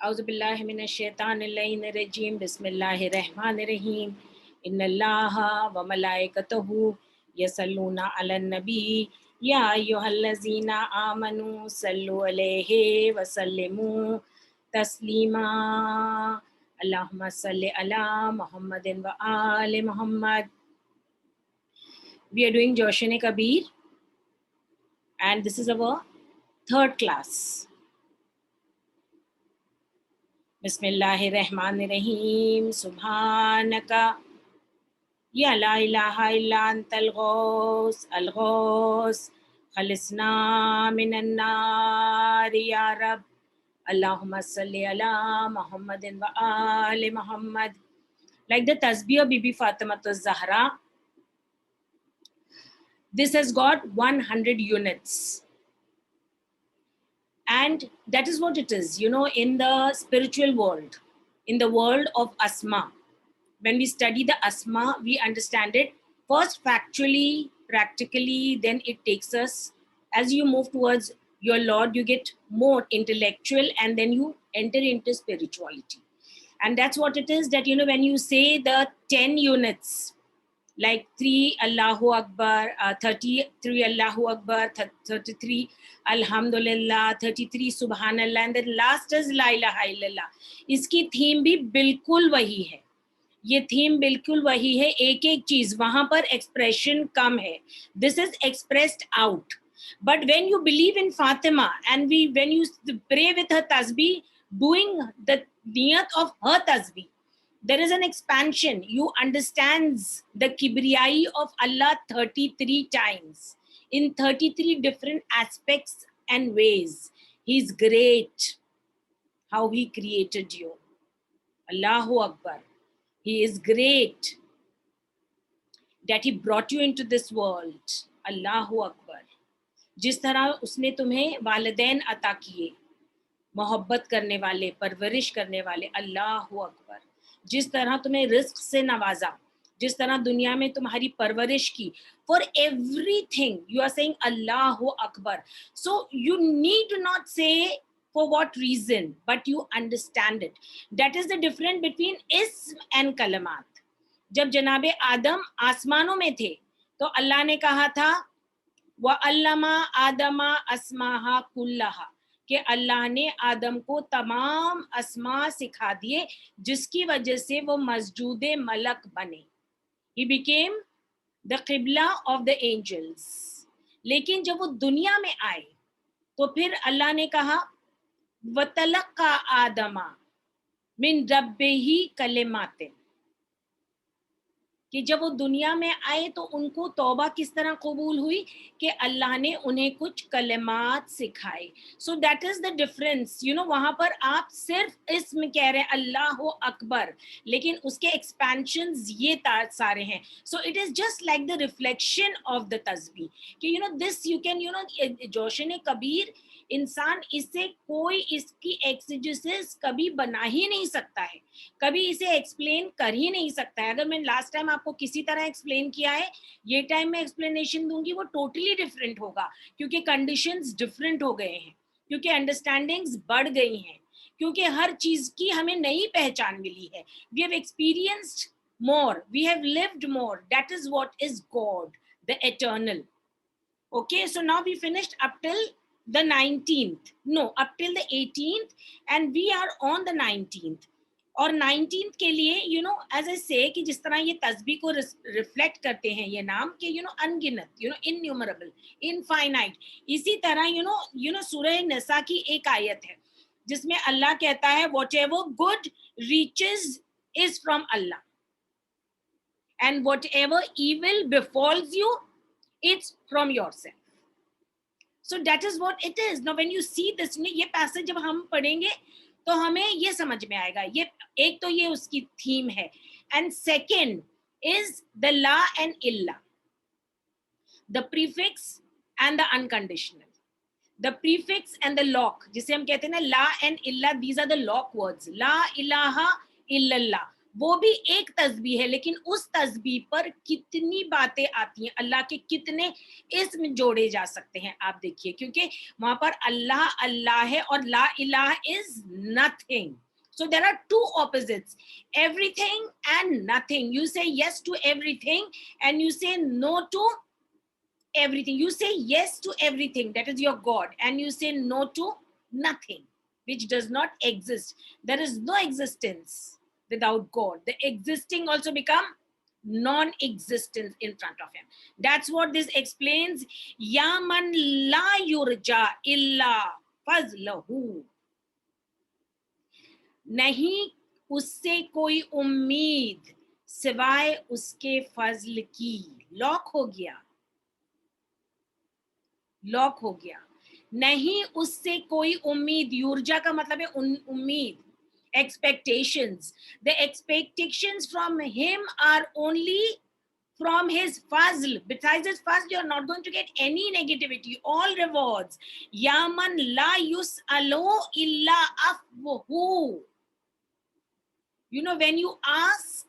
औज़ुबिल्लाहि मिनश्शैतानिर्रजीम बिस्मिल्लाहिर्रहमानिर्रहीम इन्नल्लाहा व मलाइकतहु यसल्लूना अलन नबी या अय्युहल्लज़ीना आमनू सल्लु अलैहि व सल्लिमू तस्लीमा अल्लाहुम्मा सल्लि अला मुहम्मदिन व आले Muhammad. We are doing Jawshane Kabir and this is our third class. बिस्मिल्लाहिर्रहमानिर्रहीम सुभानका या ला इलाहा इल्ला अंतल गौस अलगौस खलिसना मिनन नार या रब अल्लाहुम्मा सल्लि अला मुहम्मदिन व आले Muhammad. Like the tasbih of Bibi Fatima Zahra, this has got 100 units. And that is what it is, you know, in the spiritual world, in the world of Asma. When we study the Asma, we understand it first factually, practically, then it takes us, as you move towards your Lord, you get more intellectual and then you enter into spirituality. And that's what it is that, you know, when you say the 10 units, like 3 Allahu Akbar, 33 Allahu Akbar, 33 Alhamdulillah, 33 Subhanallah, and then last is La ilaha illallah. इसकी theme भी बिल्कुल वही है, ये theme बिल्कुल वही है, एक एक चीज वहां पर एक्सप्रेशन कम है. This is expressed out. But when you believe in Fatima and when you pray with her tasbih, doing the niyat of her tasbih, there is an expansion. You understands the kibriyai of Allah 33 times in 33 different aspects and ways. He's great. How he created you. Allahu Akbar. He is great that he brought you into this world. Allahu Akbar. जिस तरह उसने तुम्हें वालिदैन अता किए, मोहब्बत करने वाले, परवरिश करने वाले. अल्लाहु अकबर. जिस तरह तुम्हें रिस्क से नवाजा, जिस तरह दुनिया में तुम्हारी परवरिश की. For everything you are saying Allahu Akbar. So you need not say for what reason, but you understand it. That is the difference between ism and kalamat. जब जनाबे आदम आसमानों में थे तो अल्लाह ने कहा था व अल्लमा आदमा अस्माहा कुल्लाहा, कि अल्लाह ने आदम को तमाम अस्मा सिखा दिए जिसकी वजह से वो मस्जूद मलक बने. He became the qibla of the angels. लेकिन जब वो दुनिया में आए तो फिर अल्लाह ने कहा वतलक्का आदमा मिन रब्बिही कलिमातिन, कि जब वो दुनिया में आए तो उनको तौबा किस तरह कबूल हुई कि अल्लाह ने उन्हें कुछ कलिमात सिखाए. सो that is the difference, you know. वहां पर आप सिर्फ इसमें कह रहे हैं अल्लाह अकबर, लेकिन उसके एक्सपेंशंस ये सारे हैं. So it is just like the reflection of the तस्बीह कि you know this you can, you know, जोशन कबीर इंसान इससे कोई इसकी एक्सिजेसिस कभी बना ही नहीं सकता है, कभी इसे एक्सप्लेन कर ही नहीं सकता है. अगर मैं लास्ट टाइम आपको किसी तरह एक्सप्लेन किया है, ये टाइम में एक्सप्लेनेशन दूंगी वो टोटली डिफरेंट होगा, क्योंकि कंडीशंस डिफरेंट हो गए हैं, क्योंकि अंडरस्टैंडिंग्स बढ़ गई हैं, क्योंकि हर चीज की हमें नई पहचान मिली है. We have experienced more, we have lived more. That is what is God, the eternal. Okay, so now we finished up till the 19th. No, up till the 18th, and we are on the 19th. और 19th के लिए, you know, as I say, कि जिस तरह ये तस्बीह को reflect करते हैं ये नाम के, you know, अनगिनत, you know, इनन्यूमरेबल, इनफाइनाइट. इसी तरह, you know, सूरह निसा की एक आयत है जिसमें अल्लाह कहता है whatever good reaches is from Allah and whatever evil befalls you, it's from yourself. So that is what it is. Now when you see this, ये passage जब हम पढ़ेंगे तो हमें ये समझ में आएगा. ये एक तो ये उसकी थीम है, and second is the la and illa, the prefix and the unconditional, the prefix and the lock, जिसे हम कहते हैं ना la and illa. These are the lock words. La ilaha illallah, वो भी एक तस्बीह है, लेकिन उस तस्बीह पर कितनी बातें आती हैं, अल्लाह के कितने इस्म जोड़े जा सकते हैं, आप देखिए, क्योंकि वहां पर अल्लाह अल्लाह है और ला इलाह is nothing. So there are two opposites, everything and nothing. You say yes to everything and you say no to everything. You say yes to everything, that is your God, and you say no to nothing, which does not exist. There is no existence without God. The existing also become non-existence in front of him. That's what this explains. Ya man la yurja illa fazlahu. नहीं उससे कोई उम्मीद सिवाय उसके फजल की. Lock हो गया, lock हो गया. नहीं उससे कोई उम्मीद, यूर्जा का मतलब है उम्मीद, expectations. The expectations from him are only from his fazl. Besides his fazl, you're not going to get any negativity, all rewards. Yaman la yus'alu illa afwahu. You know, when you ask,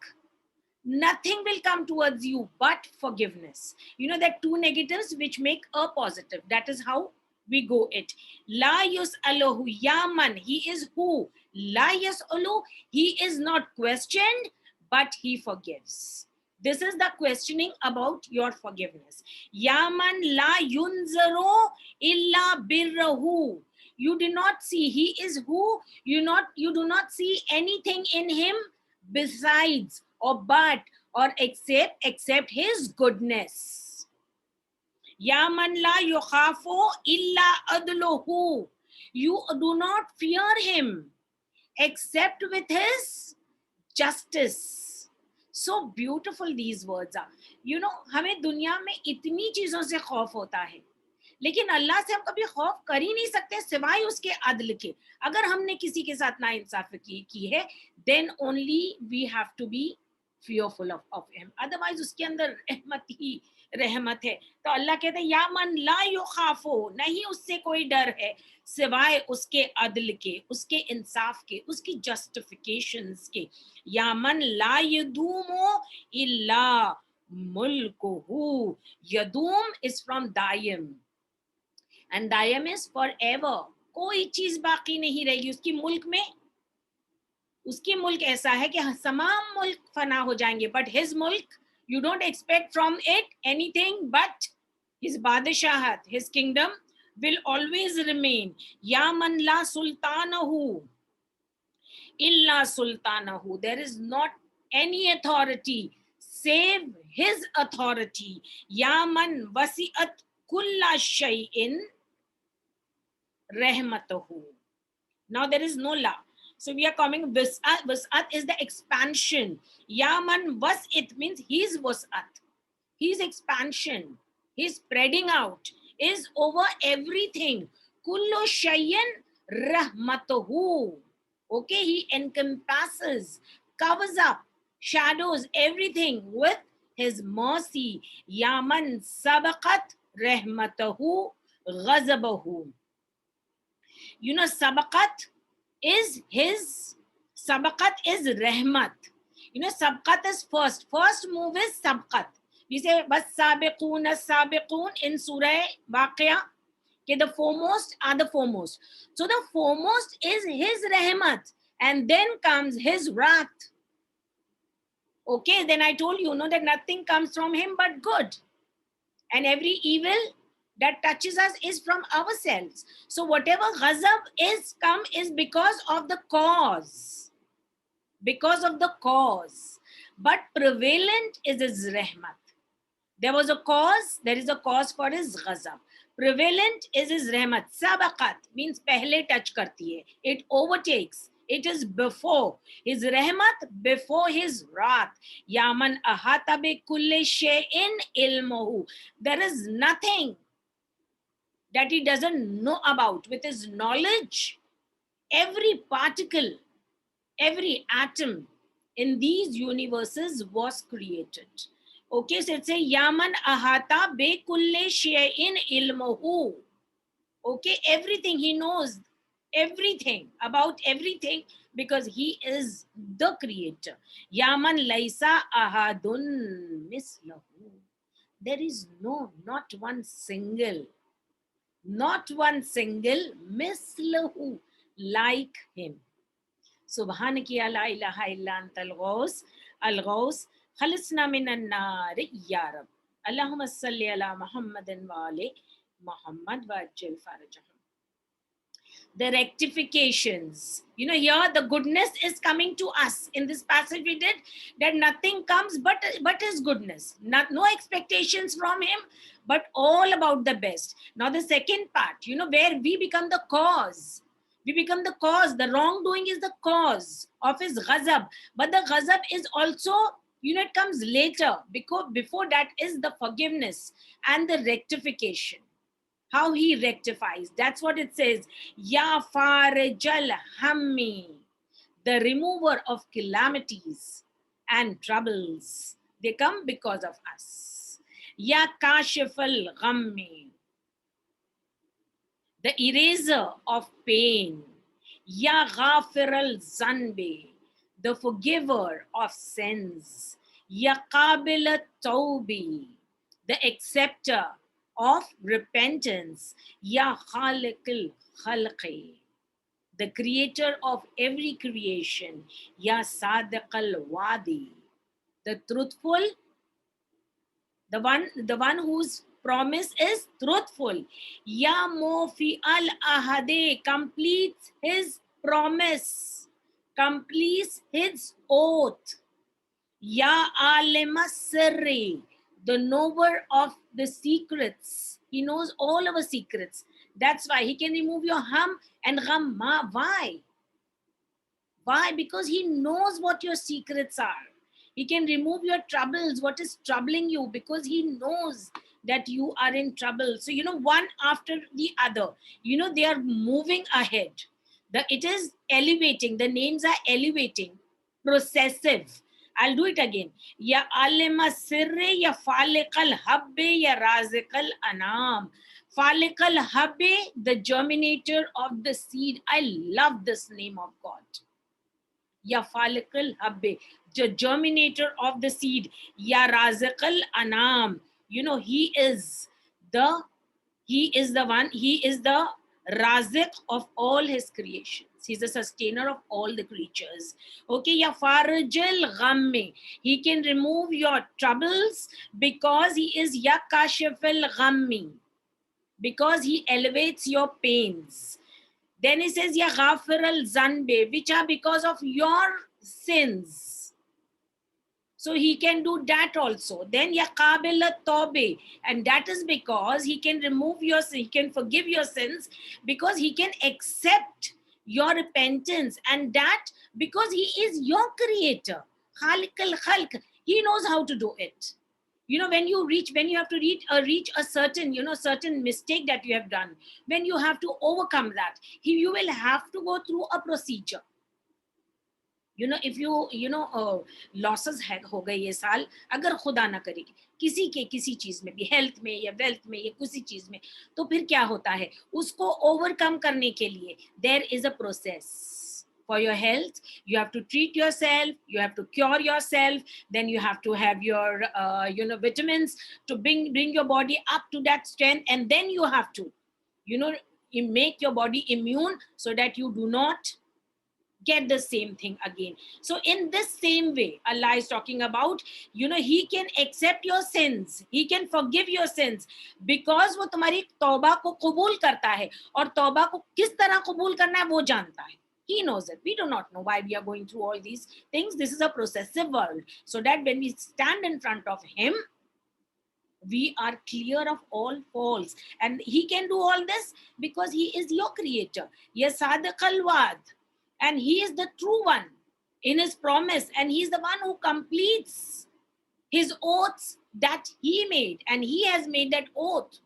nothing will come towards you but forgiveness. You know, that two negatives which make a positive. That is how we go it. La yus'aluhu yaman, he is who. La yus'alu, he is not questioned, but he forgives. This is the questioning about your forgiveness. Yaman la yunzaru illa birrahu. You do not see, he is who. You do not see anything in him besides or but or except his goodness. Ya man la yukhafu illa adluhu. You do not fear him except with his justice. So beautiful these words are. You know, हमें दुनिया में इतनी चीजों से खौफ होता है, लेकिन अल्लाह से हम कभी खौफ कर ही नहीं सकते सिवाय उसके अदल के. अगर हमने किसी के साथ नाइंसाफी की है, then only we have to be fearful of him. Otherwise उसके अंदर रहमत ही रहमत है. तो अल्लाह कहते हैं या मन ला युखाफो, नहीं उससे कोई डर है सिवाय उसके अदल के, उसके इंसाफ के, उसकी जस्टिफिकेशंस के. या मन ला यदूमो इल्ला मुल्कुहु. यदूम इज फ्रॉम दायम and दायम is forever. कोई चीज बाकी नहीं रहेगी उसकी मुल्क में. उसकी मुल्क ऐसा है कि तमाम मुल्क फना हो जाएंगे, बट हिज मुल्क, you don't expect from it anything but his बादशाहत, his kingdom will always remain. या मन ला सुल्तानहु illa sultanahu. There is not any authority save his authority. Ya man wasi'at kulla shay'in rahmatuhu. Now there is no la. So we are coming, vis'at. Vis'at is the expansion. Ya man was'it means his was'at. His expansion, his spreading out is over everything. Kullu shay'in rahmatuhu. Okay, he encompasses, covers up, shadows everything with his mercy. Yaman sabaqat rahmatahu ghazabahu. You know, sabaqat is his, sabaqat is rahmat. You know, sabaqat is first. First move is sabaqat. We say, bas sabiqun as sabiqun in Surah Waqia. Okay, the foremost are the foremost. So the foremost is his rahmat, and then comes his wrath. Okay, then I told you, that nothing comes from him but good. And every evil that touches us is from ourselves. So whatever ghazab is come is because of the cause. Because of the cause. But prevalent is his rahmat. There was a cause, there is a cause for his ghazab. Prevalent is his rahmat. Sabaqat means pehle touch karti hai. It overtakes. It is before his rahmat, before his wrath. Yaman ahata bi kulli shay'in ilmuhu. There is nothing that he doesn't know about. With his knowledge, every particle, every atom in these universes was created. Okay, so it's a Yaman ahata be kulle shay'in ilmuhu. Okay, everything he knows, everything, about everything, because he is the creator. Yaman laisa ahadun mislahu. There is not one single, mislahu, like him. Subhanaki ya la ilaha illa antal ghaus, al ghaus, khalisna minan nar ya rab. Allahumma salli ala Muhammadin wa ali Muhammad wa ajil farajahum. The rectifications. Here the goodness is coming to us. In this passage we did that nothing comes but his goodness. No expectations from him, but all about the best. Now the second part, where we become the cause. We become the cause. The wrongdoing is the cause of his ghazab. But the ghazab is also, it comes later, because before that is the forgiveness and the rectification. How he rectifies. That's what it says. Ya farijal hammi, the remover of calamities and troubles. They come because of us. Ya kashifal ghammi, the eraser of pain. Ya ghafiral zanbi, the forgiver of sins. Ya qabil tawbi, the acceptor of repentance. Ya khaliqil khalqi, the creator of every creation. Ya sadiqal wadi, the truthful, the one whose promise is truthful. Ya Mofi al Ahade, completes his promise, completes his oath. Ya Alima Sirri, the knower of the secrets. He knows all our secrets. That's why he can remove your hum and ghamma. Why? Why? Because he knows what your secrets are. He can remove your troubles, what is troubling you, because he knows that you are in trouble. So, one after the other, they are moving ahead. It is elevating. The names are elevating, processive. I'll do it again. Ya alima sirre, ya faliqal habbe, ya raziqal anam. Faliqal habbe, the germinator of the seed. I love this name of God. Ya faliqal habbe, the germinator of the seed. Ya raziqal anam. He is the one, he is the raziq of all his creations. He's the sustainer of all the creatures. Okay, ya farjil ghamme, he can remove your troubles because he is ya kashifil ghammi, because he elevates your pains. Then he says, Ya ghafir al zanbe, which are because of your sins. So he can do that also. Then Ya qabil tobe, and that is because he can remove your sin, he can forgive your sins, because he can accept your repentance, and that because he is your creator. Khaliq al khalq, he knows how to do it. When you have to reach a certain mistake that you have done, when you have to overcome that, you will have to go through a procedure. If losses हो गए ये साल, अगर खुदा ना करे किसी चीज में भी, हेल्थ में या वेल्थ में या किसी चीज में, तो फिर क्या होता है, उसको ओवरकम करने के लिए there is a process. For your health, you have to treat yourself, you have to cure yourself, then you have to have your vitamins to bring your body up to that strength, and then you have to make your body immune so that you do not get the same thing again. So in this same way, Allah is talking about, he can accept your sins, he can forgive your sins, because वो तुम्हारी तौबा को कबूल करता है, और तौबा को किस तरह कबूल करना है वो जानता है. He knows it. We do not know why we are going through all these things. This is a processive world, so that when we stand in front of him, we are clear of all faults, and he can do all this because he is your creator. Yes, Sadiqal Wad, and he is the true one in his promise, and he is the one who completes his oaths that he made, and he has made that oath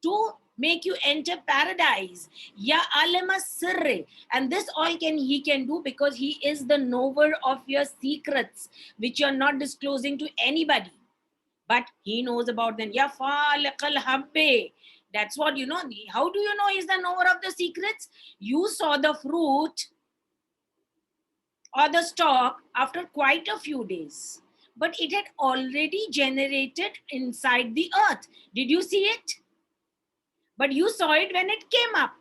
to make you enter paradise. Ya alama sirri, and this all he can do because he is the knower of your secrets, which you are not disclosing to anybody, but he knows about them. Ya faliqal habbe, That's what you know. How do you know he's the knower of the secrets? You saw the fruit or the stalk after quite a few days, but it had already generated inside the earth. Did you see it? But you saw it when it came up,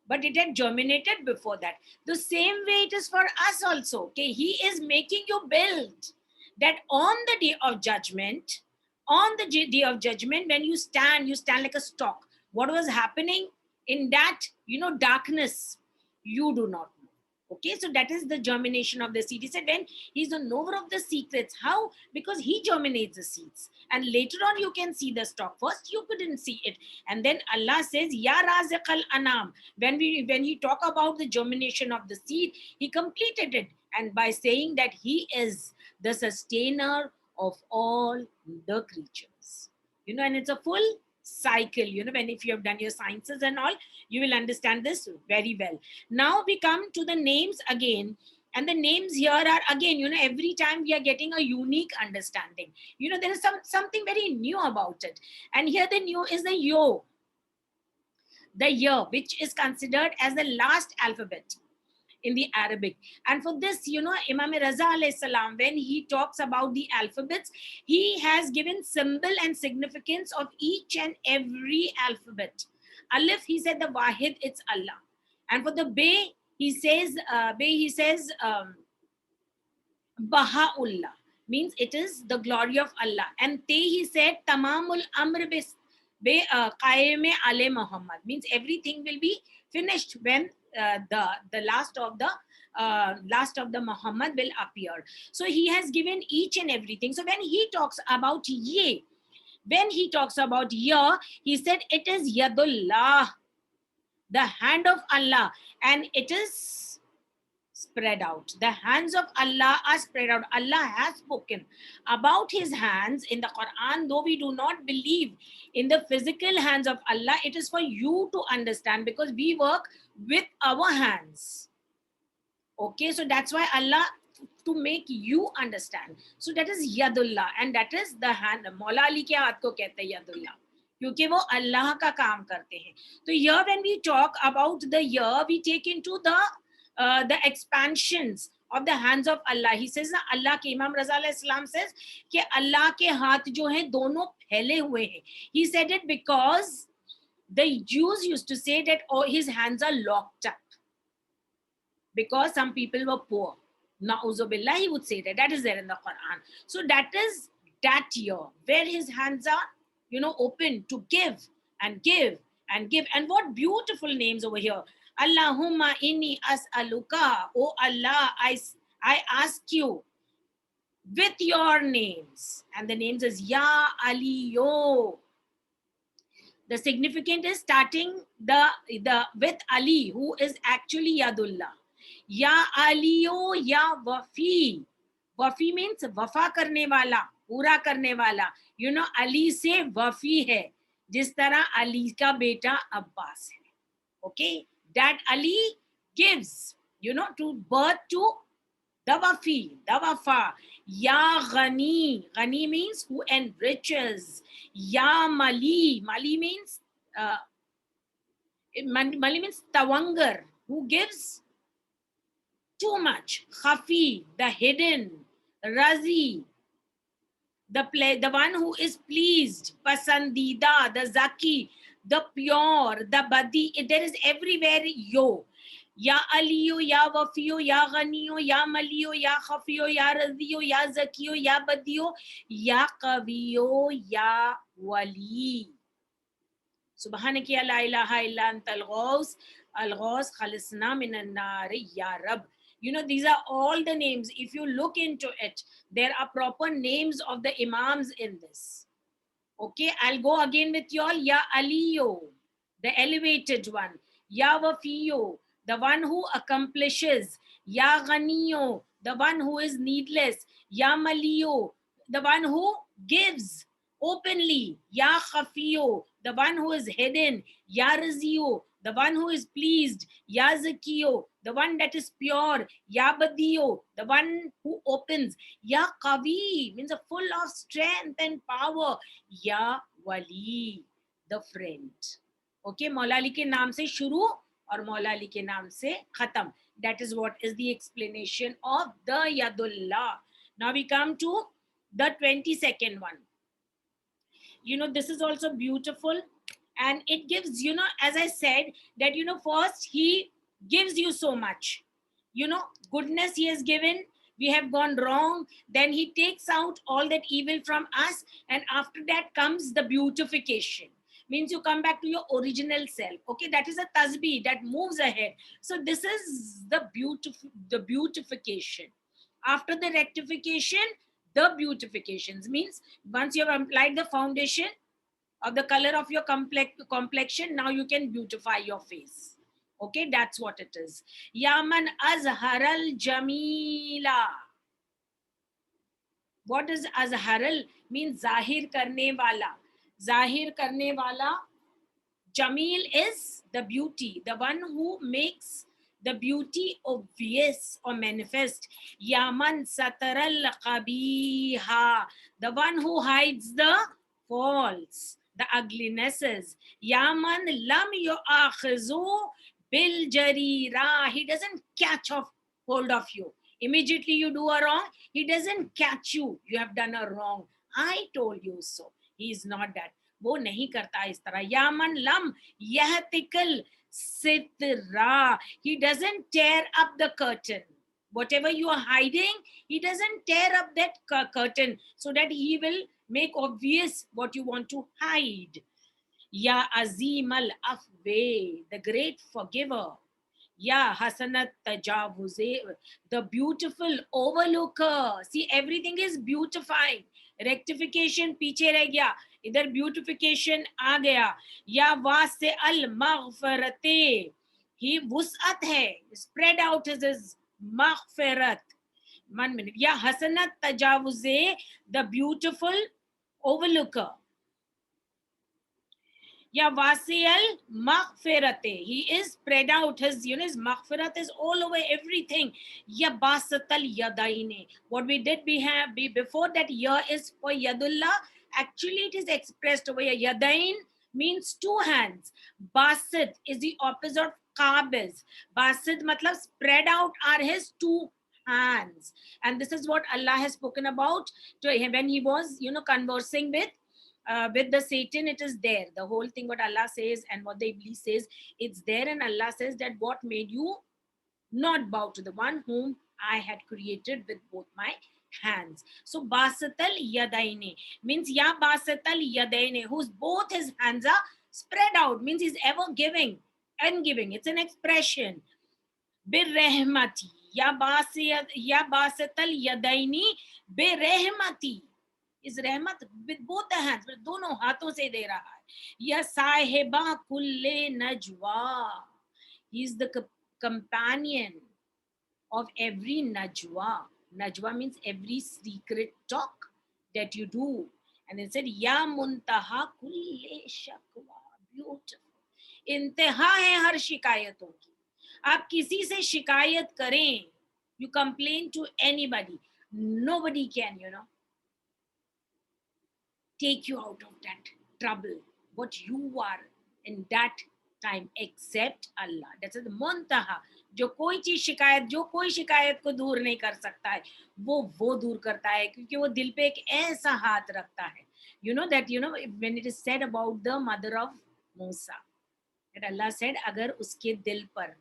but it had germinated before that. The same way it is for us also. Okay, he is making you build that on the day of judgment. On the day of judgment, when you stand like a stalk. What was happening in that, darkness, you do not know. Okay, so that is the germination of the seed. He said when he's the knower of the secrets. How? Because he germinates the seeds, and later on you can see the stalk. First you couldn't see it, and then Allah says, Ya Raziq al Anam. When he talk about the germination of the seed, he completed it, and by saying that he is the sustainer of all the creatures. And it's a full cycle. When if you have done your sciences and all, you will understand this very well. Now we come to the names again. And the names here are again, every time we are getting a unique understanding. There is something very new about it. And here the new is the yo, the year, which is considered as the last alphabet in the Arabic. And for this, Imam Raza alayhi salam, when he talks about the alphabets, he has given symbol and significance of each and every alphabet. Alif, he said the Wahid, it's Allah. And for the Bay, he says, Baha'ullah, means it is the glory of Allah. And Te, he said, Tamamul Amr be Qaime Ale Muhammad, means everything will be finished when the last of the Muhammad will appear. So he has given each and everything. So when he talks about Ye, when he talks about Ya, he said it is Yadullah, the hand of Allah, and it is spread out. The hands of Allah are spread out. Allah has spoken about his hands in the Quran. Though we do not believe in the physical hands of Allah, it is for you to understand, because we work with our hands. Okay, so that's why Allah, to make you understand. So that is Yadullah, and that is the hand. Maula Ali के हाथ को कहते हैं Yadullah, क्योंकि वो अल्लाह का काम करते हैं. तो here when we talk about the year, we take into the expansions of the hands of Allah. He says ना, Allah के Imam Raza alayhi salam says कि अल्लाह के हाथ जो हैं दोनों फैले हुए हैं. He said it because the Jews used to say that his hands are locked up, because some people were poor. Na'uzubillah, he would say that. That is there in the Quran. So that is that year where his hands are, open to give and give and give. And what beautiful names over here. Allahumma inni as'aluka. Oh Allah, I ask you with your names. And the names is Ya Aliyo. The significant is starting the with Ali, who is actually Yadullah. Ya Aliyo, Ya Wafi. Wafi means wafa karne wala, पूरा करने वाला. Ali से वफी है, जिस तरह Ali का बेटा अब्बास है. Okay, that Ali gives, to birth to the wafi, the wafa. Ya Ghani. Ghani means who enriches. Ya Mali. Mali means Mali means tawangar, who gives too much. Khafi, the hidden. Razi, the one who is pleased. Pasandida, the zaki, the pure, the badi. There is everywhere yo. Ya Aliyo, Ya Wafiyo, Ya Ghaniyo, Ya Maliyo, Ya Khafiyo, Ya Raziyo, Ya Zakiyo, Ya Badiyo, Ya Qawiyo, Ya Wali. Subhanaka ya la ilaha illa anta al-Ghaus khalisna min an-nari ya Rab. These are all the names. If you look into it, there are proper names of the Imams in this. Okay, I'll go again with you all. Ya Aliyo, the elevated one. Ya Wafiyo, the one who accomplishes. Ya Ghaniyo, the one who is needless. Ya Maliyo, the one who gives openly. Ya Khafiyo, the one who is hidden. Ya Raziyo, the one who is pleased. Ya Zakiyo, the one that is pure. Ya Badiyo, the one who opens. Ya Qawi, means full of strength and power. Ya Wali, the friend. Okay, मौला अली के नाम से शुरू और मौला अली के नाम से खत्म. That is what is the explanation of the Yadullah. Now we come to the 22nd one. You know, this is also beautiful, and it gives, you know, as I said, that, you know, first he gives you so much, you know, goodness he has given. We have gone wrong, then he takes out all that evil from us, and after that comes the beautification. Means you come back to your original self. Okay, that is a tasbih that moves ahead. So this is the beautification. After the rectification, the beautifications means once you have applied the foundation of the color of your complexion, now you can beautify your face. Okay, that's what it is. Yaman azharal jamila. What does azharal mean? Zahir karne wala. Zahir karne wala. Jamil is the beauty, the one who makes the beauty obvious or manifest. Yaman sataral qabiha, the one who hides the faults, the uglinesses. Yaman lam yu'akhizu bil jarira, he doesn't catch off hold of you. Immediately you do a wrong, he doesn't catch you. You have done a wrong. I told you so. He is not that. वो नहीं करता इस तरह. यामन lump यहतिकल Sitara, he doesn't tear up the curtain. Whatever you are hiding, he doesn't tear up that curtain so that he will make obvious what you want to hide. Ya azim al afwe, the great forgiver. Ya hasanat tajawuze, the beautiful overlooker. See, everything is beautifying. Rectification पीछे रह गया, इधर beautification आ गया. या वासे अल मगफरते, ही वुसअत है, spread out his मगफरत. 1 minute. या Hasnat तजावुजे, the beautiful overlooker. Ya Wasiel Maghfirate. He is spread out. His, you know, his Maghfirat is all over everything. Ya Basatal Yadaine. What we did before that ya is for Yadullah. Actually, it is expressed over here. Yadain means two hands. Basit is the opposite of Qabiz. Basit matlab spread out are his two hands. And this is what Allah has spoken about to him when he was, you know, conversing with the Satan. It is there. The whole thing what Allah says and what the Iblis says, it's there. And Allah says that what made you not bow to the one whom I had created with both my hands. So basatal yadaine means ya basatal yadaine, whose both his hands are spread out, means he's ever giving and giving. It's an expression. Birrahmati, ya basatal yadaini birrahmati, is रहमत with both the hands, दोनों हाथों से दे रहा है. या साहिबा कुल्ले Najwa, he is the companion of every najwa. Najwa means every secret talk that you do. And then said ya muntaha kulle shakwa, beautiful. इंतहा है हर शिकायतों की. आप किसी से शिकायत करें, you complain to anybody, nobody can, you know, take you out of that trouble, what you are in that time, except Allah. That's the muntaha. जो कोई चीज शिकायत, जो कोई शिकायत को दूर नहीं कर सकता है, वो दूर करता है, क्योंकि वो दिल पे एक ऐसा हाथ रखता है. You know that, you know, when it is said about the mother of Musa, that Allah said, अगर उसके दिल पर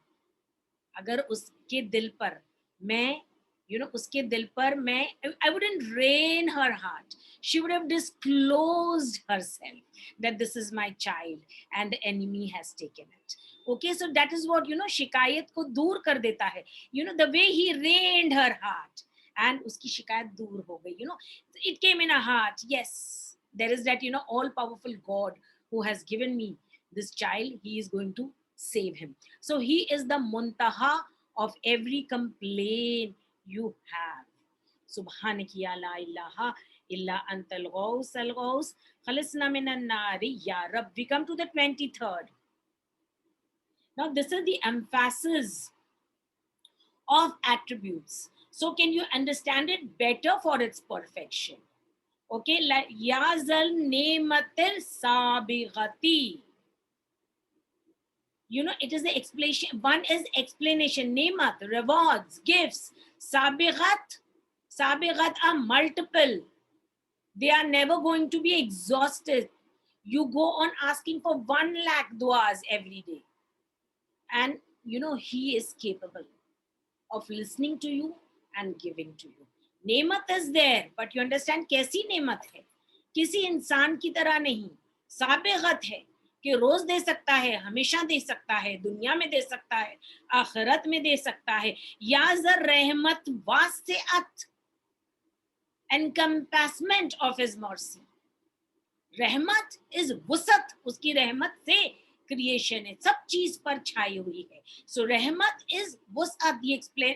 मैं, you know, उसके दिल पर मैं, I wouldn't drain her heart. She would have disclosed herself that this is my child and the enemy has taken it. Okay, so that is what, you know, शिकायत को दूर कर देता है. You know, the way he rained her heart and उसकी शिकायत दूर हो गई. You know, it came in her heart. Yes, there is that, you know, all powerful God who has given me this child. He is going to save him. So he is the muntaha of every complaint you have. Subhanaki ya la ilaha illa antal ghaus al ghaus khalisna minan nari ya Rab. We come to the 23rd. Now this is the emphasis of attributes. So can you understand it better for its perfection? Okay, like yazal nematil sabighati. You know, it is the explanation. One is explanation, nemat, rewards, gifts. Sabighat, sabighat are multiple. They are never going to be exhausted. You go on asking for 1 lakh duas every day. And you know, he is capable of listening to you and giving to you. नेमत is there, but you understand कैसी नेमत है? किसी इंसान की तरह नहीं, साबिगत है कि रोज दे सकता है, हमेशा दे सकता है, दुनिया में दे सकता है, आखिरत में दे सकता है. याजर रहमत वासिअत, encompassment of his mercy. रहमत इज वसत, उसकी रहमत से क्रिएशन है, सब चीज पर छाई हुई है. सो रहमत इज वसअत, the explain,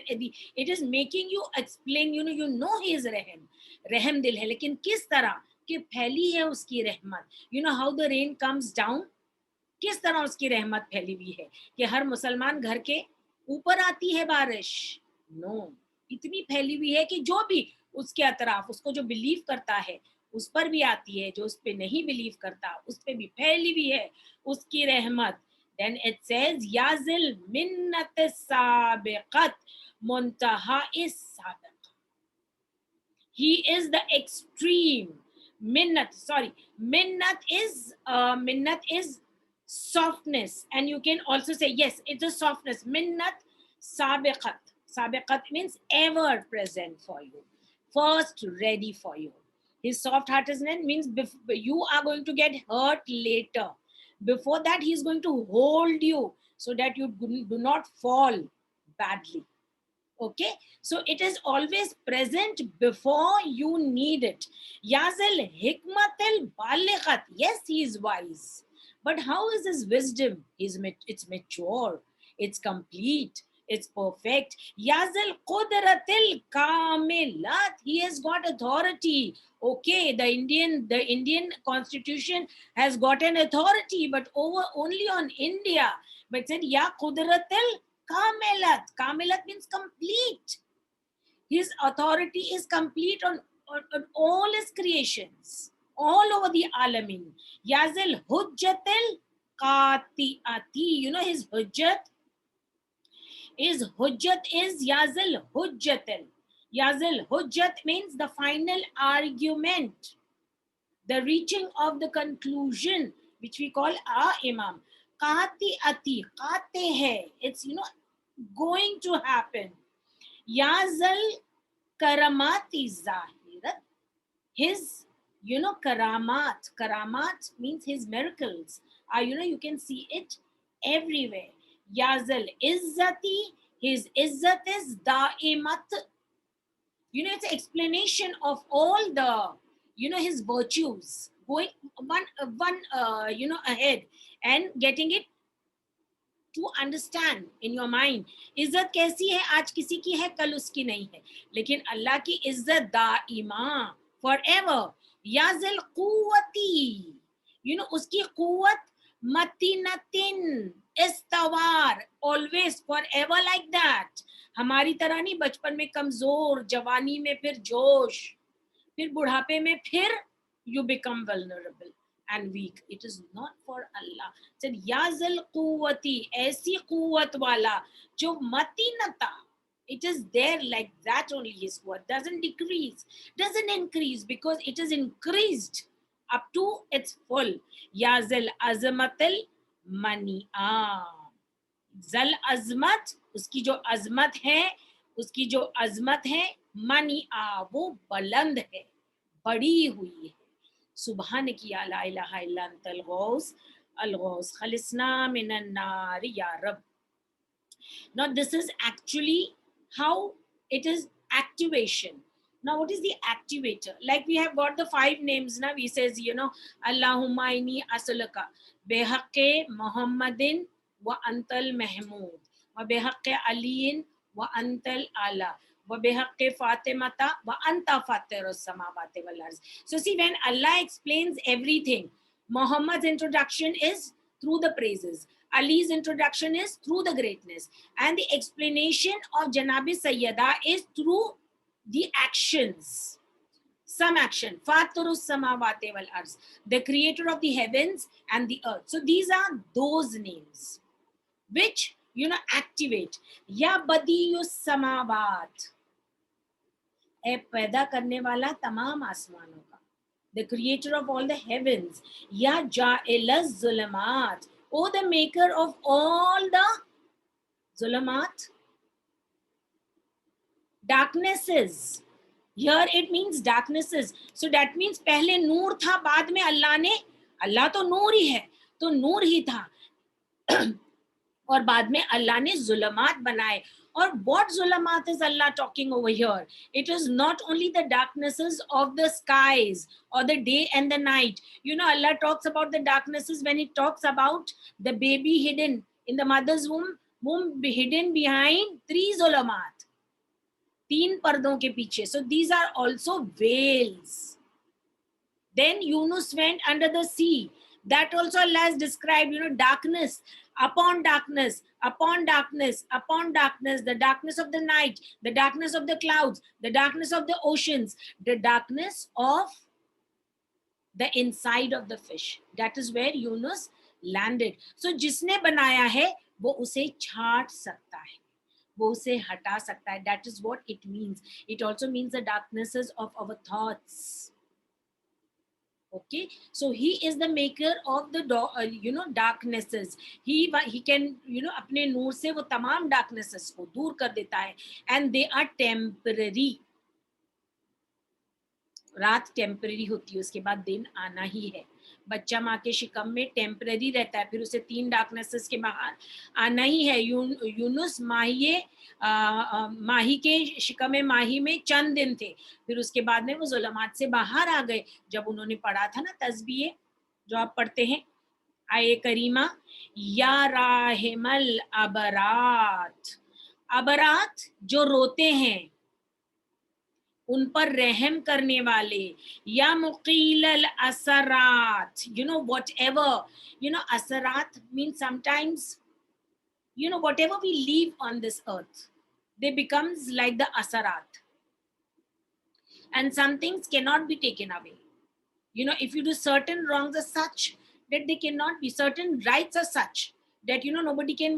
it is making you explain, you know he is रहम, रहम दिल है, लेकिन किस तरह कि फैली है उसकी रहमत. You know how the rain comes down, किस तरह उसकी रहमत फैली हुई है कि हर मुसलमान घर के ऊपर आती है बारिश. नो, इतनी फैली हुई है कि जो भी उसके अतराफ, उसको जो बिलीव करता है उस पर भी आती है, जो उस पर नहीं बिलीव करता उस पर भी फैली हुई है उसकी रहमत. देन इट सेज याजिल मिन्नत साबिक़त मुंतहा इस साबिक़, he is the extreme. Minnat, sorry, minnat is softness, and you can also say yes, it's a softness. Minnat sabiqat, sabiqat means ever present for you, first ready for you. His soft heartedness means you are going to get hurt later, before that he is going to hold you so that you do not fall badly. Okay, so it is always present before you need it. Yazil hikmatil balighat, yes, he is wise, but how is his wisdom? It's mature, it's complete, it's perfect. Yazil qudratil kamilat, he has got authority. Okay, the Indian constitution has got an authority, but over only on India. But it said ya qudratil Kamilat. Kamilat means complete. His authority is complete on all his creations, all over the alamin. Yazil hujjatil qati'ati. You know his hujjat is yazil hujjatil. Yazil hujjat means the final argument, the reaching of the conclusion, which we call our imam. Qati'ati, qate hai. It's, going to happen. Yazal karamati zahirat. His, karamat means his miracles. You can see it everywhere. Yazal izzati, his izzat is da'imat. It's an explanation of all the, his virtues, going one ahead and getting it to understand in your mind. इज्जत कैसी है, आज किसी की है कल उसकी नहीं है, लेकिन अल्लाह की इज्जत दाइमा, forever. याजिल कुव्वती, उसकी कुव्वत मतीनतिन इस्तवार, always, forever like that. हमारी तरह नहीं, बचपन में कमजोर, जवानी में फिर जोश, फिर बुढ़ापे में फिर you become vulnerable and weak. It is not for Allah. Said yazal quwwati, ऐसी quwwat वाला जो matinata, it is there like that only. His quwwat doesn't decrease, doesn't increase, because it is increased up to its full. Yazal azmatil mani'a, zal azmat, उसकी जो अजमत है, उसकी जो अजमत है, मनिआ, वो बुलंद है, बड़ी हुई है. सुबहानक या ला इलाहा इल्ला अंतल गौस अलगौस खलिसना मिनन नार या रब. Now this is actually how it is activation. Now what is the activator? Like we have got the 5 names now. We says, Allahumma inni as'aluka bihaqqi Muhammadin wa antal mahmud wa bihaqqi aliyin wa antal ala wa bihaqqi fatimata wa anta fatirus samawati wal arz. So see, when Allah explains everything, Muhammad's introduction is through the praises, Ali's introduction is through the greatness, and the explanation of Janabi Sayyada is through the actions. Some action. Fatirus samawati wal arz, the creator of the heavens and the earth. So these are those names. which activate. या बदीयुस समावात, ए पैदा करने वाला तमाम आसमानों का, the creator of all the heavens. या जाइलस जुलमात, ओ the maker of all the zulamat, darknesses. Here it means darknesses. So that means पहले नूर था, बाद में अल्लाह ने, अल्लाह तो नूर ही है, तो नूर ही था और बाद में अल्लाह ने जुलमात बनाए. और what zulamat is Allah talking over here? It is not only the darknesses of the skies or the day and the night. Allah talks about the darknesses when He talks about the baby hidden in the mother's womb hidden behind 3 zulamat, 3 पर्दों के पीछे. So these are also veils. Then Yunus went under the sea. That also Allah has described, darkness upon darkness, upon darkness, upon darkness, the darkness of the night, the darkness of the clouds, the darkness of the oceans, the darkness of the inside of the fish. That is where Yunus landed. So जिसने बनाया है वो उसे छाट सकता है, वो उसे हटा सकता है. That is what it means. It also means the darknesses of our thoughts. Okay, so He is the maker of the darknesses. He can अपने नूर से वो तमाम darknesses को दूर कर देता है. And they are temporary. रात टेम्पररी होती है, उसके बाद दिन आना ही है. बच्चा माँ के शिकम में टेम्पररी रहता है, फिर उसे 3 डार्कनेसेस के बाहर आना ही है. यूनुस माही के शिकम में माही में चंद दिन थे, फिर उसके बाद में वो जुलमात से बाहर आ गए. जब उन्होंने पढ़ा था ना तस्बीह जो आप पढ़ते हैं, आए करीमा, या राहिमल अबरात, अबरात जो रोते हैं, उन पर रहम करने वाले. या मुकील असरात, whatever, असरात means sometimes, whatever we leave on this earth, they becomes like the asarat. And some things cannot be taken away. If you do certain wrongs as such that they cannot be, certain rights as such that, nobody can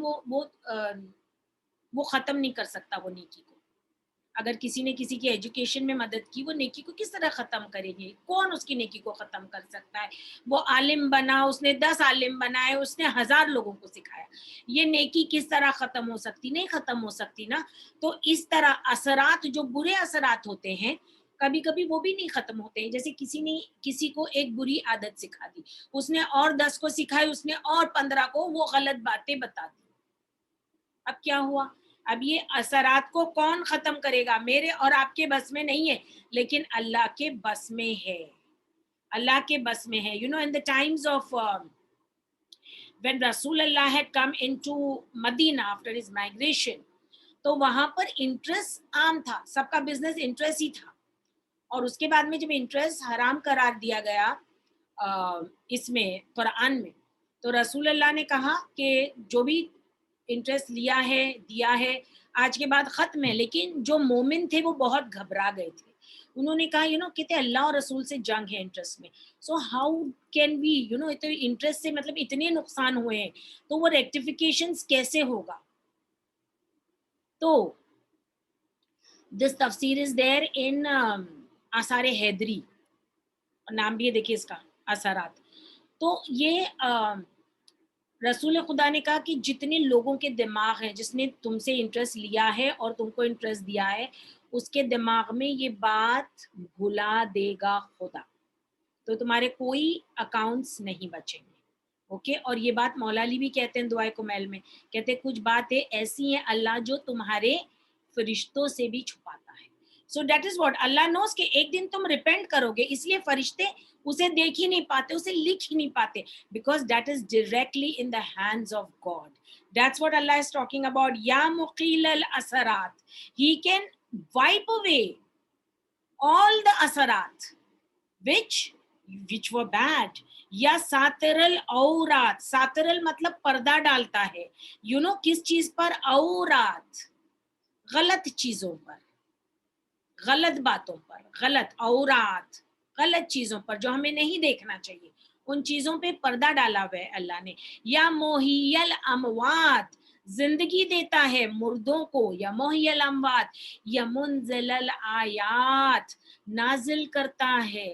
वो खत्म नहीं कर सकता वो नेकी को. अगर किसी ने किसी की एजुकेशन में मदद की, वो नेकी को किस तरह खत्म करेंगे? कौन उसकी नेकी को खत्म कर सकता है? वो आलिम बना, उसने 10 आलिम बनाए, उसने 1000 लोगों को सिखाया, ये नेकी किस तरह खत्म हो सकती? नहीं खत्म हो सकती ना. तो इस तरह असरात, जो बुरे असरात होते हैं, कभी कभी वो भी नहीं खत्म होते हैं. जैसे किसी ने किसी को एक बुरी आदत सिखा दी, उसने और 10 को सिखाई, उसने और 15 को वो गलत बातें बता दी. अब क्या हुआ? अब ये असरात को कौन खत्म करेगा? मेरे और आपके बस में नहीं है, लेकिन अल्लाह के बस में है. अल्लाह के बस में है. In the times of when Rasulullah had come into Medina after his migration, तो वहां पर इंटरेस्ट आम था, सबका बिजनेस इंटरेस्ट ही था. और उसके बाद में जब इंटरेस्ट हराम करार दिया गया इसमें कुरान में, तो रसूलुल्लाह ने कहा कि जो भी इंटरेस्ट लिया है, दिया है, आज के बाद खत्म है. लेकिन जो मोमिन थे वो बहुत घबरा गए थे. उन्होंने कहा कहते अल्लाह और रसूल से जंग है इंटरेस्ट में. सो हाउ कैन वी इतने इंटरेस्ट से मतलब इतने नुकसान हुए हैं, तो वो रेक्टिफिकेशंस कैसे होगा? तो दिस तफसीर इज देयर इन आसारे हैदरी, नाम भी है देखिए इसका, असरात. तो ये रसूल खुदा ने कहा कि जितने लोगों के दिमाग हैं, जिसने तुमसे इंटरेस्ट लिया है और तुमको इंटरेस्ट दिया है, उसके दिमाग में ये बात भुला देगा खुदा, तो तुम्हारे कोई अकाउंट्स नहीं बचेंगे. ओके. और ये बात मौला अली भी कहते हैं दुआए कुमैल में, कहते कुछ बातें ऐसी हैं अल्लाह जो तुम्हारे फरिश्तों से भी छुपाता है. So that is what Allah knows कि एक दिन तुम रिपेंट करोगे, इसलिए फरिश्ते उसे देख ही नहीं पाते, उसे लिख ही नहीं पाते, because that is directly in the hands of God. That's what Allah is talking about. Ya muqil al asarat, He can wipe away all the asarat which were bad. या सातिरल औरात, सातिरल मतलब पर्दा डालता है, किस चीज पर? औरात, गलत चीजों पर, गलत बातों पर, गलत औरात, गलत चीजों पर जो हमें नहीं देखना चाहिए, उन चीजों पे पर्दा डाला हुआ है अल्लाह ने. या मोहियल अमवात, जिंदगी देता है मुर्दों को, या मुहय्यल अमवात, या मुनज़िलल आयात, नाजिल करता है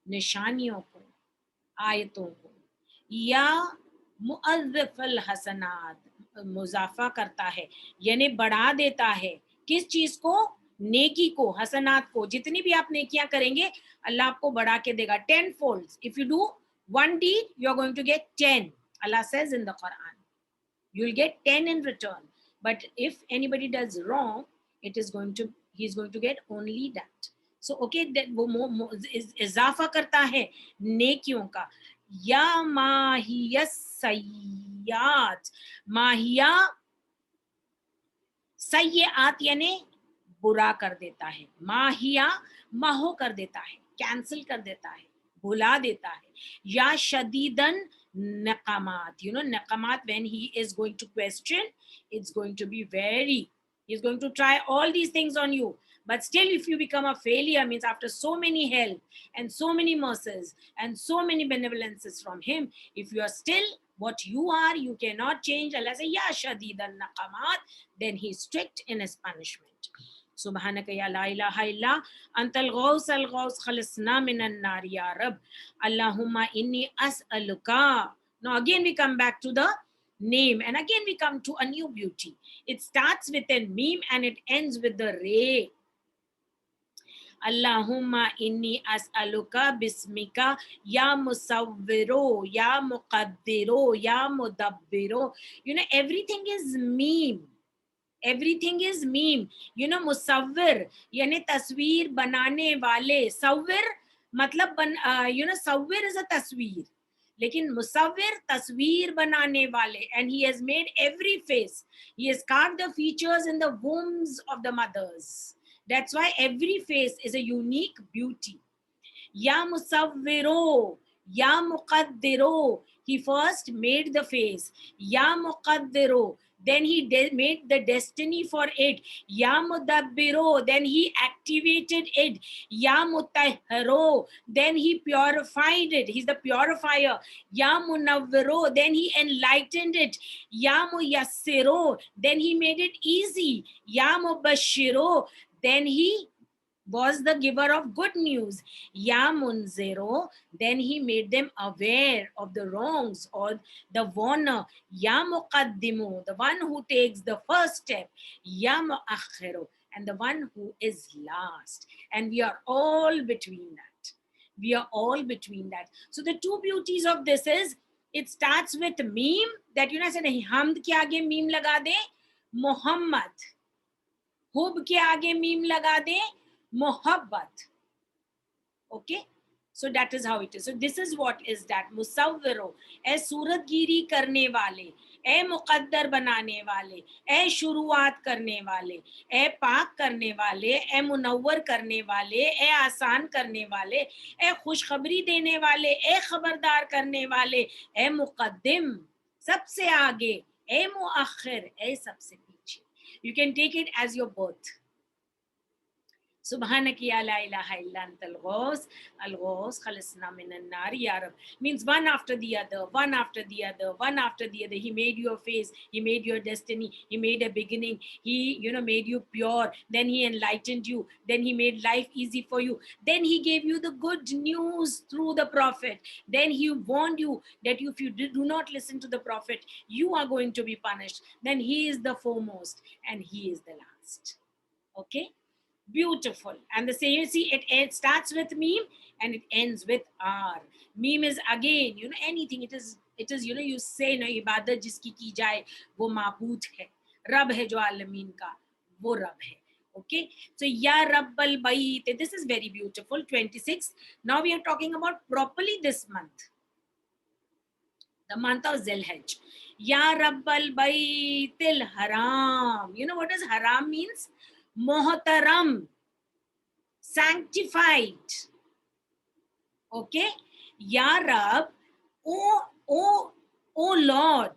निशानियों को, आयतों को, या मुअज़्ज़िफ़ल हसनात, मुजाफा करता है यानी बढ़ा देता है, किस चीज को, नेकी को, हसनात को, जितनी भी आप नेकियां करेंगे अल्लाह आपको बढ़ा के देगा 10 folds. If you do one deed you are going to get 10. Allah says in the Quran you'll get 10 in return, but if anybody does wrong it is going to, he's going to get only that. So okay, that वो इजाफा करता है नेकियों का. या माहिया सय्यात, माहिया सय्यात यानी बुरा कर देता है, माहिया माहो कर देता है, कैंसिल कर देता है, भुला देता है. या शदीदन नकामात, you know nakamat, when he is going to question it's going to be very, he's going to try all these things on you, but still if you become a failure, means after so many help and so many mercies and so many benevolences from him, if you are still what you are, you cannot change, Allah say ya shadidan naqamat, then he is strict in his punishment. Subhanaka ya la ilaha illa antal ghaus al ghaus khalisna minan nar ya rab, Allahumma inni as'aluka. Now again we come back to the name, and again we come to a new beauty. It starts with a meme and it ends with the re. Allahumma inni as'aluka bismika ya musawwiro ya muqaddiro ya mudabbiro. You know everything is meme. Everything is meme. You know musawwir यानी तस्वीर बनाने वाले, सव्विर मतलब you know सव्विर is a तस्वीर, लेकिन मुसव्विर तस्वीर बनाने वाले, and he has made every face, he has carved the features in the wombs of the mothers. That's why every face is a unique beauty. Ya musawwiro, ya muqaddiro, he first made the face. Ya muqaddiro, then he made the destiny for it. Ya mudabbiro, then he activated it. Ya mutahhiro, then he purified it, he's the purifier. Ya munawwiro, then he enlightened it. Ya muyassiro, then he made it easy. Ya mubashshiro, then he was the giver of good news. Ya munziro, then he made them aware of the wrongs or the warner. Ya muqaddimu, the one who takes the first step. Ya muakhiru, and the one who is last. And we are all between that. We are all between that. So the two beauties of this is, it starts with meme, that you know say nahi hamd ke aage meme laga de, Muhammad. Hub ke aage meme laga de, मोहब्बत. Okay, so that is how it is. So this is what is that musawwiro, ए सूरतगिरी करने वाले, ए मुकद्दर बनाने वाले, ए शुरुआत करने वाले, ए पाक करने वाले, ए मुनव्वर करने वाले, ए आसान करने वाले, ए खुशखबरी देने वाले, ए खबरदार करने वाले, ए मुकद्दिम सबसे आगे, ए मुअख्खिर ए सबसे पीछे. You can take it as your birth. Subhanaki ya la ilaha illa antal ghaus, al ghaus khalisna minan nar ya rab. Means one after the other, one after the other, one after the other. He made your face, he made your destiny, he made a beginning, he, you know, made you pure, then he enlightened you, then he made life easy for you, then he gave you the good news through the prophet, then he warned you that if you do not listen to the prophet, you are going to be punished. Then he is the foremost and he is the last. Okay, beautiful. And the same, you see, it starts with meme and it ends with R. Meme is again, you know, anything. It is, you know, you say na ibadat jiski ki jaye wo ma'bud hai, rab hai jo alamin ka, wo rab hai. Okay, so ya rabbal bayt, this is very beautiful. 26. Now we are talking about properly this month, the month of Zilhaj. Ya rabbal baytil haram. You know what does haram means? Mohtaram, sanctified. Okay, Ya Rab, O Lord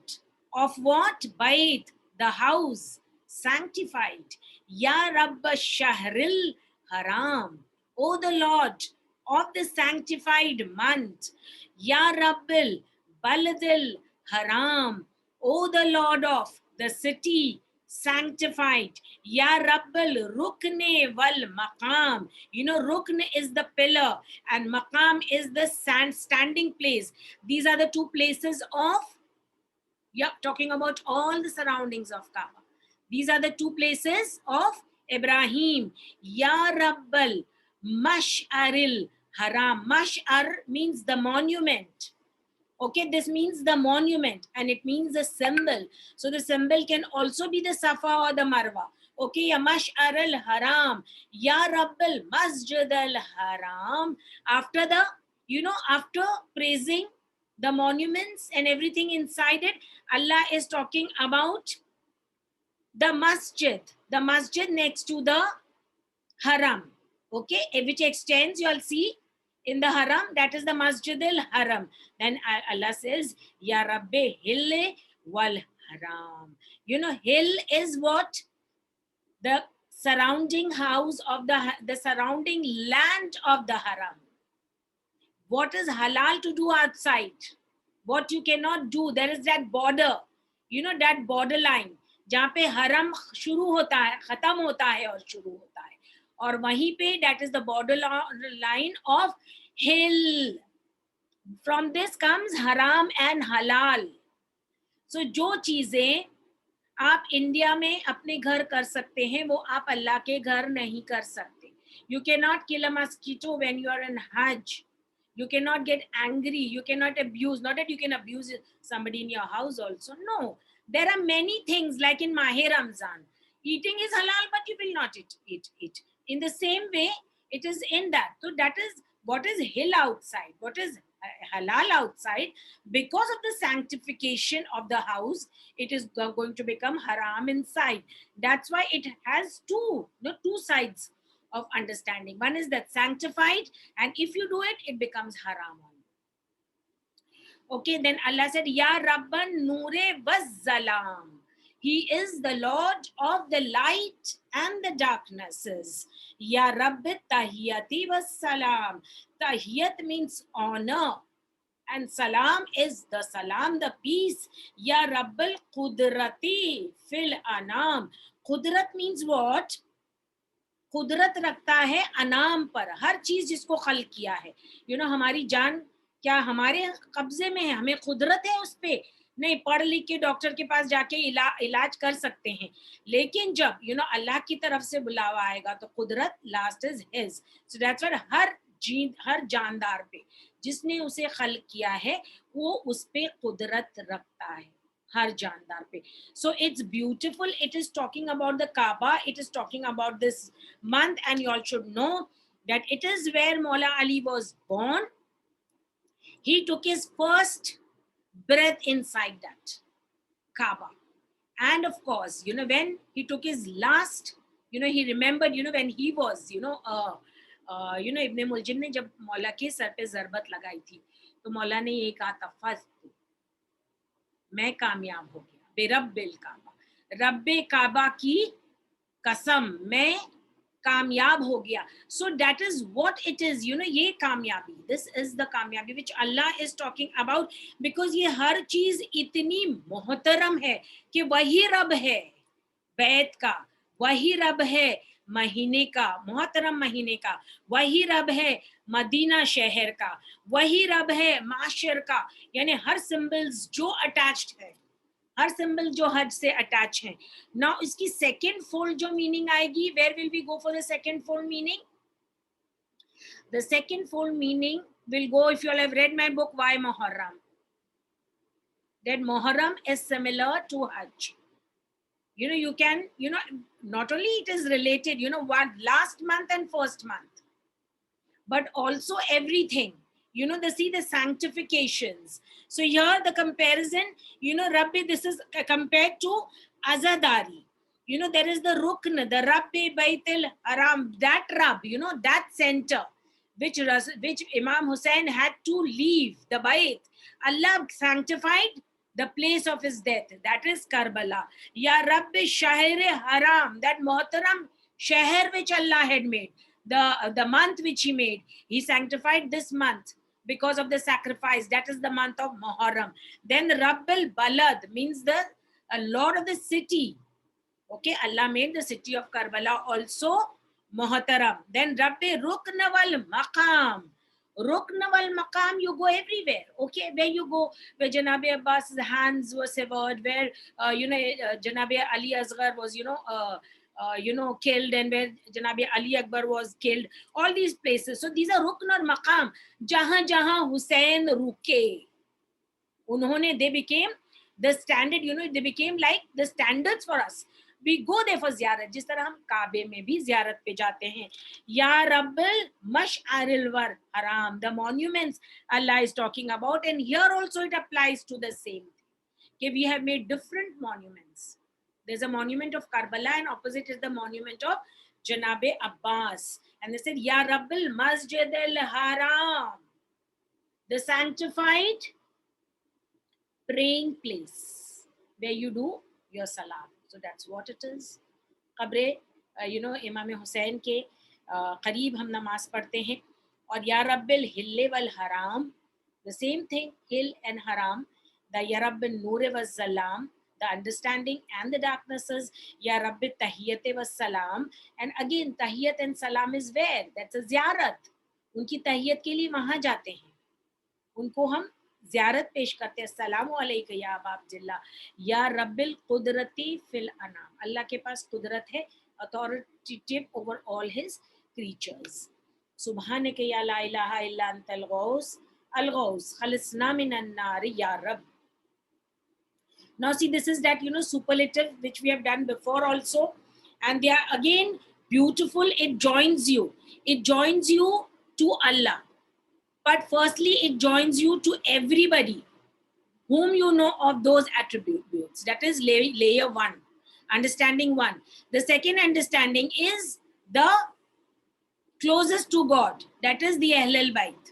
of what? Bait, the house, sanctified. Ya Rabb Shahril Haram, O the Lord of the sanctified month. Ya Rabbil Baladil Haram, O the Lord of the city, sanctified. Ya Rabbal Rukne wal Maqam. You know, Rukn is the pillar and Maqam is the standing place. These are the two places of, talking about all the surroundings of Kaaba. These are the two places of Ibrahim. Ya Rabbal Mash'aril Haram. Mash'ar means the monument. Okay, this means the monument and it means the symbol. So the symbol can also be the Safa or the Marwa. Okay, ya Mash'ar al Haram, Ya Rabbal Masjid al Haram. After the, after praising the monuments and everything inside it, Allah is talking about the masjid next to the haram. Okay, which extends, you'll see in the haram, that is the Masjid al Haram. Then Allah says, Ya Rabbi Hill wal Haram. You know, hill is what? The surrounding house of the surrounding land of the haram. What is halal to do outside? What you cannot do? There is that border, that borderline, जहाँ पे हरम शुरू होता है, खत्म होता है और शुरू होता है, और वहीं पे that is the border line of hill. From this comes haram and halal. So जो चीजें आप इंडिया में अपने घर कर सकते हैं, वो आप अल्लाह के घर नहीं कर सकते. You cannot kill a mosquito when you are in Hajj. You cannot get angry. You cannot abuse. Not that you can abuse somebody in your house also. No. There are many things like in Mahe Ramzan. Eating is halal, but you will not eat. In the same way, it is in that. So that is what is hill outside. What is halal outside? Because of the sanctification of the house, it is going to become haram inside. That's why it has two sides of understanding. One is that sanctified, and if you do it, it becomes haram on you. Okay, then Allah said, Ya Rabban Noore Wazzalam. He is the Lord of the light and the darknesses. Ya Rabbi Tahiyati Wassalam. Tahiyat means honor, and salam is the salam, the peace. Ya Rabbal Qudrati fil Anam. Qudrat means what? कुदरत रखता है अनाम पर, हर चीज जिसको खल किया है. हमारी जान क्या हमारे कब्जे में है? हमें कुदरत है उस पे? नहीं. पढ़ लिख के डॉक्टर के पास जाके इलाज कर सकते हैं, लेकिन जब अल्लाह की तरफ से बुलावा आएगा तो कुदरत last is his. So that's what हर जानदार पे जिसने उसे खल किया है वो उस पे कुदरत रखता है, हर जानदार पे. So it's beautiful. It is talking about the Kaaba. It is talking about this month, and you all should know that it is where Maula Ali was born. He took his first breath inside that Kaaba. And of course, when he took his last, he remembered, when he was, Ibn Muljim ने जब मौला के sir पे ज़रबत लगाई थी, तो मौला ने ये कहा था, फस मैं कामयाब हो गया, बेरब्बिल काबा, रब्बे काबा की कसम, मैं कामयाब हो गया. So that is what it is, ये कामयाबी, this is the कामयाबी which Allah is talking about, because ये हर चीज इतनी मोहतरम है कि वही रब है बैत का, वही रब है महीने का, मोहतरम महीने का, वही रब है मदीना शहर का, वही रब है माशर का. यानी हर सिंबल्स जो अटैच्ड है, हर सिंबल जो हज से अटैच है. नाउ इसकी सेकंड फोल्ड जो मीनिंग आएगी, where will we go for the second fold meaning? The second fold meaning will go, if you all have read my book Why Muharram, that Muharram is similar to Hajj. You can, not only it is related, what last month and first month, but also everything, the sanctifications. So here the comparison, Rabbi, this is compared to Azadari. There is the Rukn, the Rabbi Baitil Haram, that Rab, that center, which Imam Hussein had to leave the Bait. Allah sanctified the place of his death, that is Karbala. Ya Rabbi Shahr Haram, that Muhtaram Shahr which Allah had made, the month which he made, he sanctified this month because of the sacrifice. That is the month of Muharram. Then Rabbul Balad means the Lord of the city. Okay, Allah made the city of Karbala also Muhtaram. Then Rabbi Rukn wal Maqam. Rukn wal Maqam, you go everywhere. Okay, where you go, where Janabi Abbas's hands were severed, where Janabi Ali Asghar was killed, and where Janabi Ali Akbar was killed. All these places. So these are Rukn or Maqam. Jahan jahan Hussein ruke. They became the standard, they became like the standards for us. We go there for ziyarat, जिस तरह हम काबे में भी ziyarat पे जाते हैं. Ya Rabbal Mash'aril War Haram, the monuments Allah is talking about, and here also it applies to the same thing. Okay, we have made different monuments. There's a monument of Karbala, and opposite is the monument of Janabe Abbas. And they said, Ya Rabbal Masjid al Haram, the sanctified praying place where you do your salat. So that's what it is. Qabre, Imam Hussain ke qareeb hum namaz padhte hain. Aur Ya Rabbil Hille wal Haram, the same thing, hill and haram. The Ya Rabbil Noor was Zalam, the understanding and the darknesses. Ya Rabbil Tahiyyat was Salam. And again, Tahiyyat and Salam is where? That's a ziyarat. Unki tahiyyat ke liye wahan jate hain. Unko hum ज़ियारत पेश करते हैं. अस्सलामु अलैका या अबा अब्दुल्लाह, या रब्बिल कुदरती फिल अनाम. अल्लाह के पास कुदरत है, authoritative over all his creatures. सुब्हानक या ला इलाहा इल्ला Antil Ghaus al-Ghaus khalisna minan nar ya Rabb. Now see, this is that superlative which we have done before also, and they are again beautiful. It joins you to Allah. But firstly, it joins you to everybody whom you know of those attributes. That is layer one, understanding one. The second understanding is the closest to God. That is the Ahlul Bayt,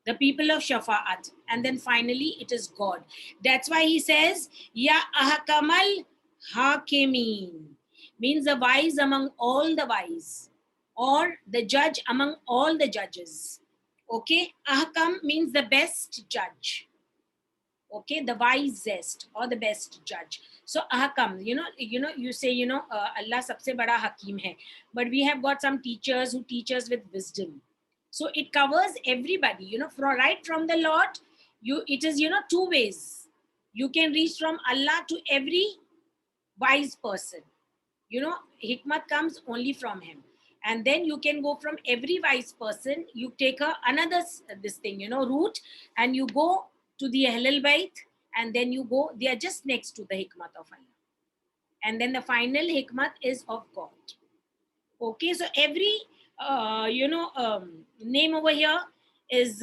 the people of Shafa'at. And then finally, it is God. That's why he says, Ya ahkamal hakimin, means the wise among all the wise, or the judge among all the judges. Okay, ahkam means the best judge. Okay, the wisest or the best judge. So ahkam, you say, Allah sabse bada hakim hai, but we have got some teachers who teach us with wisdom. So it covers everybody, right from the Lord. It is, two ways. You can reach from Allah to every wise person. Hikmat comes only from him. And then you can go from every wise person, you take another route, and you go to the Ahlul Bayt, and then you go, they are just next to the hikmat of Allah. And then the final hikmat is of God. Okay, so every, name over here is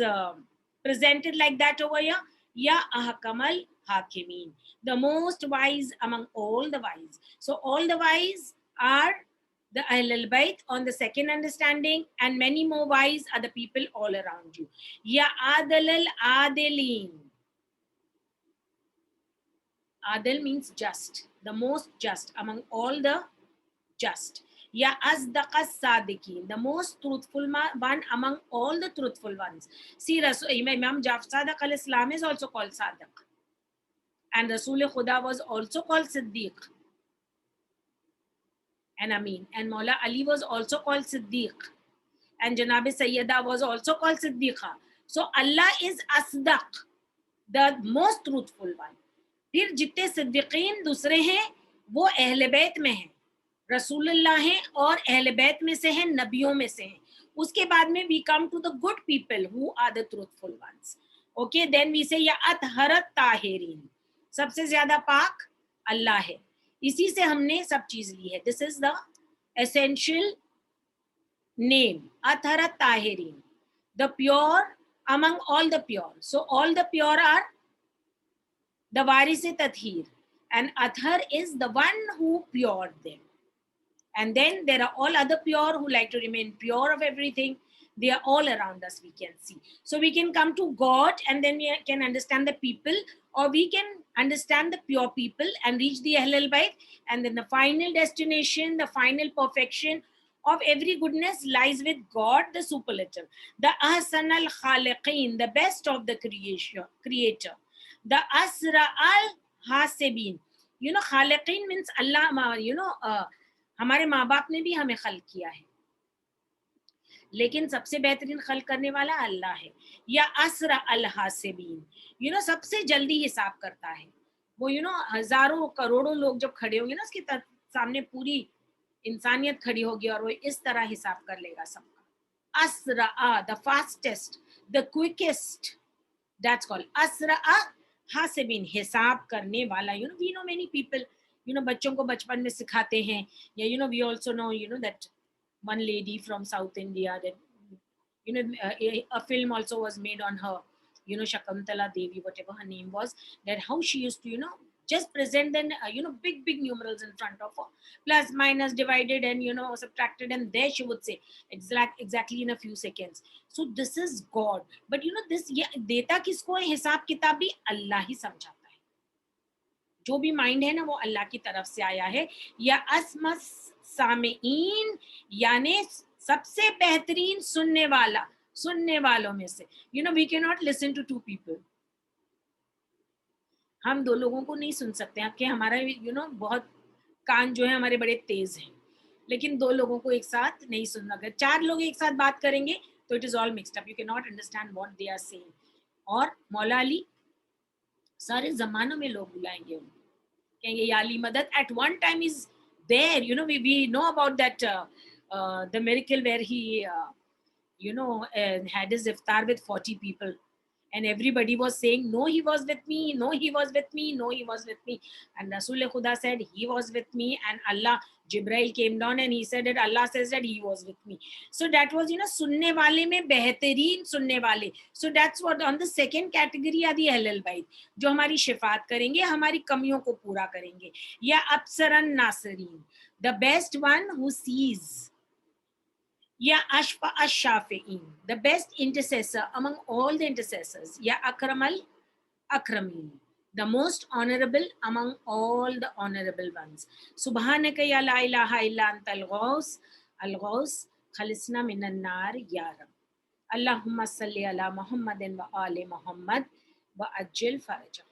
presented like that over here. Ya ahkamal hakimin, the most wise among all the wise. So all the wise are the Ahlul Bayt on the second understanding, and many more wise are the people all around you. Ya Adal al-Adilin. Adil means just, the most just among all the just. Ya Asdaq as-Sadiqin, the most truthful one among all the truthful ones. See, Imam Jafar Sadiq al-Islam is also called Sadiq. And Rasul Khuda was also called Siddiq and Amin. And Maula Ali was also called Siddiq. And Janabi Sayyida was also called Siddiqa. So Allah is Asdaq, the most truthful one. फिर जितने सिद्दीकीन दूसरे हैं वो अहले बैत में हैं, रसूलुल्लाह हैं, और अहले बैत में से हैं, नबियों में से हैं. उसके बाद में we come to the good people who are the truthful ones. Okay, then we say या अतहरत ताहिरीन, सबसे ज्यादा पाक अल्लाह है. इसी से हमने सब चीज ली है. This is the essential name, Atharat Tahirin, the pure among all the pure. So all the pure are the Waris-e Tathir, and Athar is the one who pured them. And then there are all other pure who like to remain pure of everything. They are all around us, we can see. So we can come to God, and then we can understand the people, or we can understand the pure people and reach the Ahlul Bayt, and then the final destination, the final perfection of every goodness lies with God, the superlative, the Ahsan al Khaliqeen, the best of the creator, the Asra al Hasibin. You know, Khaliqeen means Allah, हमारे माँ बाप ने भी हमें खल्क किया है, लेकिन सबसे बेहतरीन खल्क करने वाला अल्लाह है. या असरा अल हासिबीन, सबसे जल्दी हिसाब करता है वो. हजारों करोड़ों लोग जब खड़े होंगे ना उसके सामने, पूरी इंसानियत खड़ी होगी और वो इस तरह हिसाब कर लेगा सबका. असरा, the fastest, the quickest, that's called असरा हासिबीन, हिसाब करने वाला. वी नो मेनी पीपल, बच्चों को बचपन में सिखाते हैं, या we also know that one lady from South India, that a film also was made on her, Shakuntala Devi, whatever her name was, that how she used to just present then big numerals in front of her, plus minus divided and subtracted, and there she would say exactly in a few seconds. So this is God. But this देता किसको है हिसाब किताब भी अल्लाह ही समझाता है. जो भी माइंड है ना वो अल्लाह की तरफ से आया है. या असमस सामीन, यानी सबसे बेहतरीन सुनने वाला, सुनने वालों में से. We can not listen to two people. हम दो लोगों को नहीं सुन सकते हैं, हमारा बहुत कान जो है हमारे बड़े तेज हैं, लेकिन दो लोगों को एक साथ नहीं सुनना. अगर चार लोग एक साथ बात करेंगे तो it is all mixed up, you can not understand what they are saying. और मौला अली सारे जमानों में लोग बुलाएंगे, कहेंगे या अली मदद. At one time is there, we know about that the miracle where he had his iftar with 40 people, and everybody was saying no he was with me, no he was with me, no he was with me, and Rasul Khuda said he was with me, and Allah, Jibrail came down and he said that Allah says that he was with me. So that was sunne wale mein behtering sunne wale. So that's what on the second category are the ahlul bait, jo hamari shifaat karenge, hamari kamiyon ko pura karenge. Ya absaran nasirin, the best one who sees. Ya ashfa ash-shafi'in, the best intercessor among all the intercessors. Ya akramal akramin, the most honorable among all the honorable ones. Subhanaka ya la ilaha illa anta al-ghaus khalisna minan nar ya rab. Allahumma salli ala Muhammadin wa ali Muhammad wa ajil farajah.